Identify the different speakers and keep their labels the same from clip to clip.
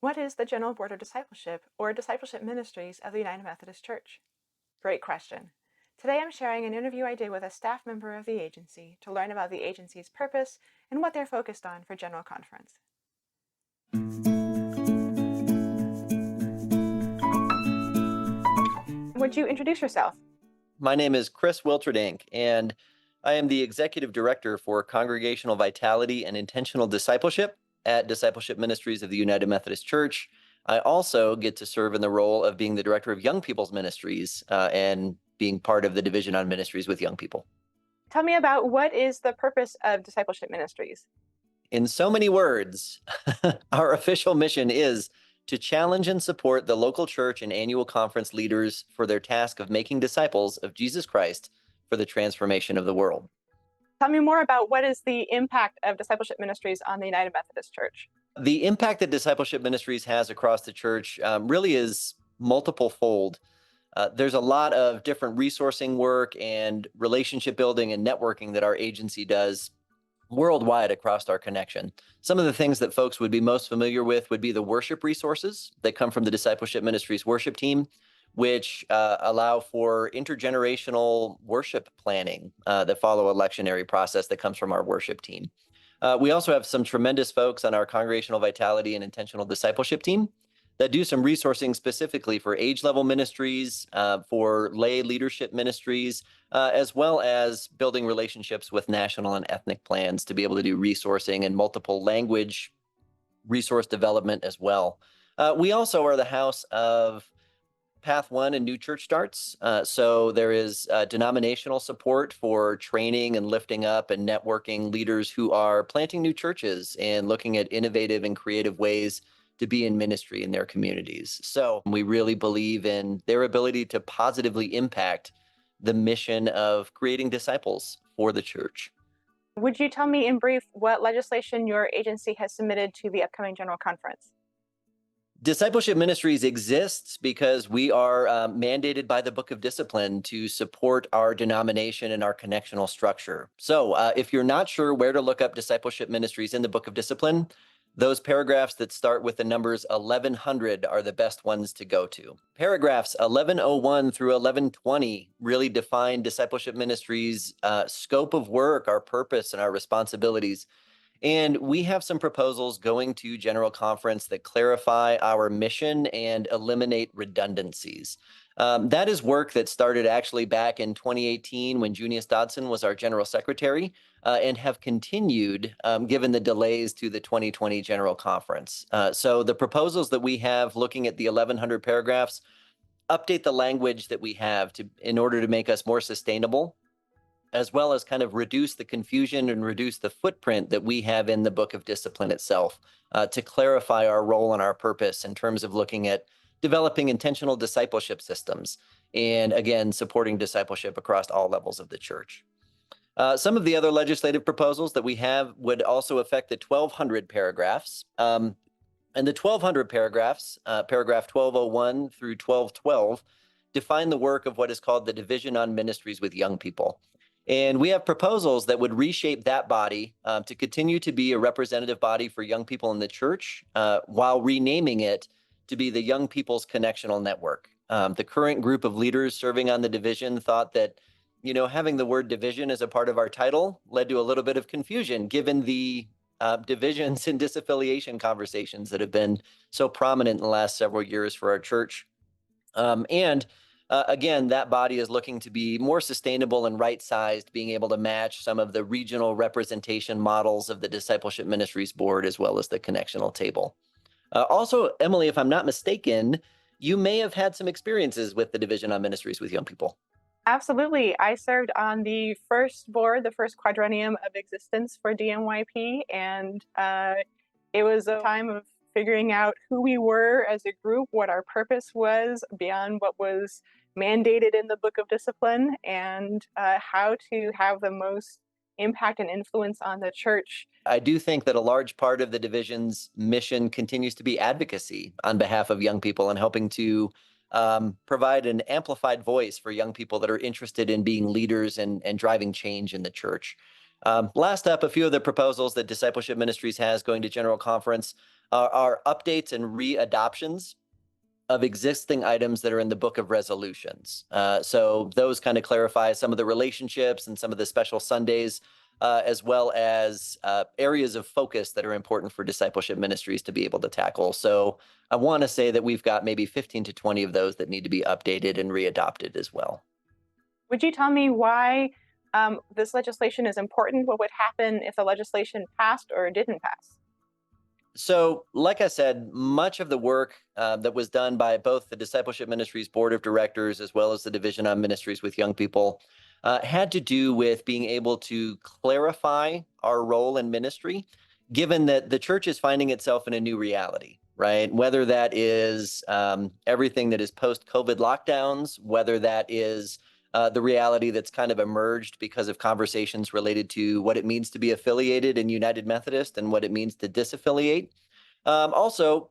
Speaker 1: What is the General Board of Discipleship or Discipleship Ministries of the United Methodist Church? Great question. Today I'm sharing an interview I did with a staff member of the agency to learn about the agency's purpose and what they're focused on for General Conference. Would you introduce yourself?
Speaker 2: My name is Chris Wilterdink, and I am the Executive Director for Congregational Vitality and Intentional Discipleship at Discipleship Ministries of the United Methodist Church. I also get to serve in the role of being the Director of Young People's Ministries and being part of the Division on Ministries with Young People.
Speaker 1: Tell me about what is the purpose of Discipleship Ministries?
Speaker 2: In so many words, our official mission is to challenge and support the local church and annual conference leaders for their task of making disciples of Jesus Christ for the transformation of the world.
Speaker 1: Tell me more about what is the impact of Discipleship Ministries on the United Methodist Church?
Speaker 2: The impact that Discipleship Ministries has across the church really is multiple fold. There's a lot of different resourcing work and relationship building and networking that our agency does worldwide across our connection. Some of the things that folks would be most familiar with would be the worship resources that come from the Discipleship Ministries worship team, which allow for intergenerational worship planning that follow a lectionary process that comes from our worship team. We also have some tremendous folks on our Congregational Vitality and Intentional Discipleship team that do some resourcing specifically for age level ministries, for lay leadership ministries, as well as building relationships with national and ethnic plans to be able to do resourcing and multiple language resource development as well. We also are the house of Path One and New Church Starts. So there is denominational support for training and lifting up and networking leaders who are planting new churches and looking at innovative and creative ways to be in ministry in their communities. So we really believe in their ability to positively impact the mission of creating disciples for the church.
Speaker 1: Would you tell me in brief what legislation your agency has submitted to the upcoming General Conference?
Speaker 2: Discipleship Ministries exists because we are mandated by the Book of Discipline to support our denomination and our connectional structure. So if you're not sure where to look up Discipleship Ministries in the Book of Discipline, those paragraphs that start with the numbers 1100 are the best ones to go to. Paragraphs 1101 through 1120 really define Discipleship Ministries' scope of work, our purpose, and our responsibilities. And we have some proposals going to General Conference that clarify our mission and eliminate redundancies. That is work that started actually back in 2018 when Junius Dodson was our General Secretary and have continued given the delays to the 2020 General Conference. So the proposals that we have looking at the 1100 paragraphs update the language that we have in order to make us more sustainable, as well as kind of reduce the confusion and reduce the footprint that we have in the Book of Discipline itself to clarify our role and our purpose in terms of looking at developing intentional discipleship systems and, again, supporting discipleship across all levels of the church. Some of the other legislative proposals that we have would also affect the 1200 paragraphs. And the 1200 paragraphs, paragraph 1201 through 1212, define the work of what is called the Division on Ministries with Young People. And we have proposals that would reshape that body to continue to be a representative body for young people in the church while renaming it to be the Young People's Connectional Network. The current group of leaders serving on the division thought that, having the word division as a part of our title led to a little bit of confusion, given the divisions and disaffiliation conversations that have been so prominent in the last several years for our church. Again, that body is looking to be more sustainable and right-sized, being able to match some of the regional representation models of the Discipleship Ministries Board as well as the connectional table. Also, Emily, if I'm not mistaken, you may have had some experiences with the Division on Ministries with Young People.
Speaker 1: Absolutely. I served on the first board, the first quadrennium of existence for DMYP, and it was a time of figuring out who we were as a group, what our purpose was beyond what was mandated in the Book of Discipline, and how to have the most impact and influence on the church.
Speaker 2: I do think that a large part of the division's mission continues to be advocacy on behalf of young people and helping to provide an amplified voice for young people that are interested in being leaders and driving change in the church. Last up, a few of the proposals that Discipleship Ministries has going to General Conference. are updates and readoptions of existing items that are in the Book of Resolutions. So those kind of clarify some of the relationships and some of the special Sundays, as well as areas of focus that are important for discipleship ministries to be able to tackle. So I want to say that we've got maybe 15 to 20 of those that need to be updated and readopted as well.
Speaker 1: Would you tell me why this legislation is important? What would happen if the legislation passed or didn't pass?
Speaker 2: So, like I said, much of the work that was done by both the Discipleship Ministries Board of Directors as well as the Division on Ministries with Young People had to do with being able to clarify our role in ministry, given that the church is finding itself in a new reality, right? Whether that is everything that is post-COVID lockdowns, whether that is the reality that's kind of emerged because of conversations related to what it means to be affiliated in United Methodist and what it means to disaffiliate. Also,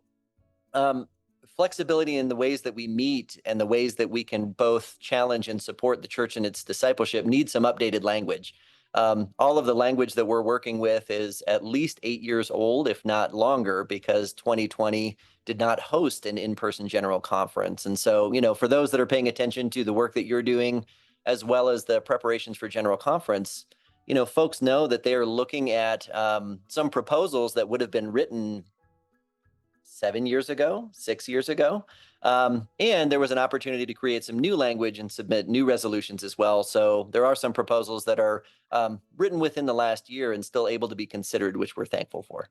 Speaker 2: flexibility in the ways that we meet and the ways that we can both challenge and support the church in its discipleship needs some updated language. All of the language that we're working with is at least 8 years old, if not longer, because 2020 did not host an in-person general conference. And so, for those that are paying attention to the work that you're doing, as well as the preparations for general conference, folks know that they are looking at some proposals that would have been written 7 years ago, 6 years ago. And there was an opportunity to create some new language and submit new resolutions as well. So there are some proposals that are written within the last year and still able to be considered, which we're thankful for.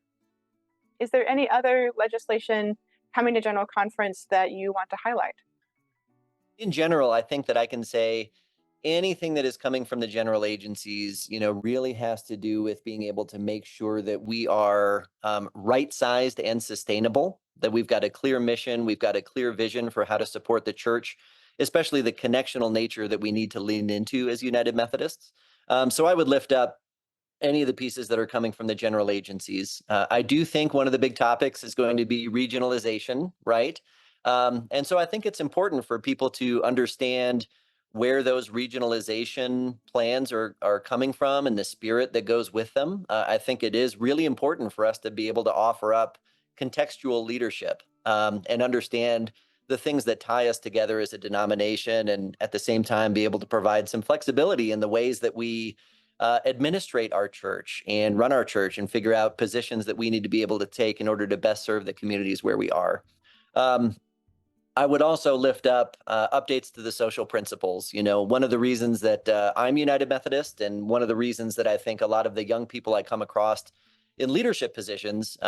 Speaker 1: Is there any other legislation coming to General Conference that you want to highlight?
Speaker 2: In general, I think that I can say anything that is coming from the general agencies, really has to do with being able to make sure that we are right-sized and sustainable, that we've got a clear mission, we've got a clear vision for how to support the church, especially the connectional nature that we need to lean into as United Methodists. So I would lift up any of the pieces that are coming from the general agencies. I do think one of the big topics is going to be regionalization, right? And so I think it's important for people to understand where those regionalization plans are coming from and the spirit that goes with them. I think it is really important for us to be able to offer up contextual leadership and understand the things that tie us together as a denomination, and at the same time be able to provide some flexibility in the ways that we administrate our church and run our church and figure out positions that we need to be able to take in order to best serve the communities where we are. Um, I would also lift up updates to the social principles. One of the reasons that I'm United Methodist, and one of the reasons that I think a lot of the young people I come across in leadership positions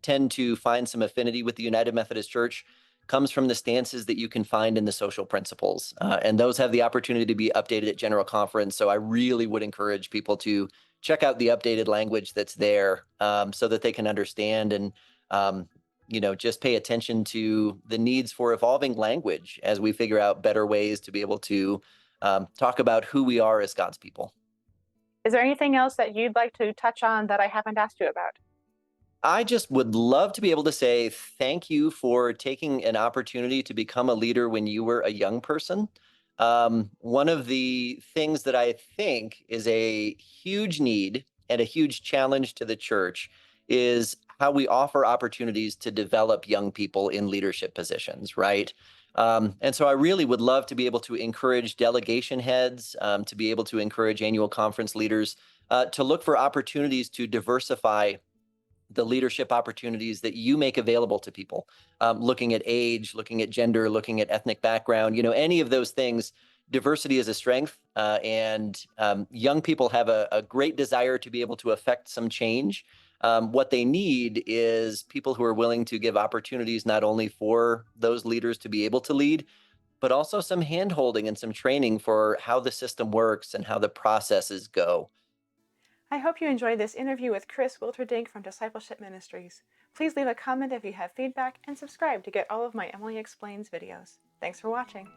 Speaker 2: tend to find some affinity with the United Methodist Church comes from the stances that you can find in the social principles. And those have the opportunity to be updated at General Conference. So I really would encourage people to check out the updated language that's there so that they can understand and just pay attention to the needs for evolving language as we figure out better ways to be able to talk about who we are as God's people.
Speaker 1: Is there anything else that you'd like to touch on that I haven't asked you about?
Speaker 2: I just would love to be able to say thank you for taking an opportunity to become a leader when you were a young person. One of the things that I think is a huge need and a huge challenge to the church is how we offer opportunities to develop young people in leadership positions, right? And so I really would love to be able to encourage delegation heads, to be able to encourage annual conference leaders to look for opportunities to diversify the leadership opportunities that you make available to people, looking at age, looking at gender, looking at ethnic background, any of those things. Diversity is a strength, and young people have a great desire to be able to affect some change. What they need is people who are willing to give opportunities not only for those leaders to be able to lead, but also some hand-holding and some training for how the system works and how the processes go.
Speaker 1: I hope you enjoyed this interview with Chris Wilterdink from Discipleship Ministries. Please leave a comment if you have feedback and subscribe to get all of my Emily Explains videos. Thanks for watching.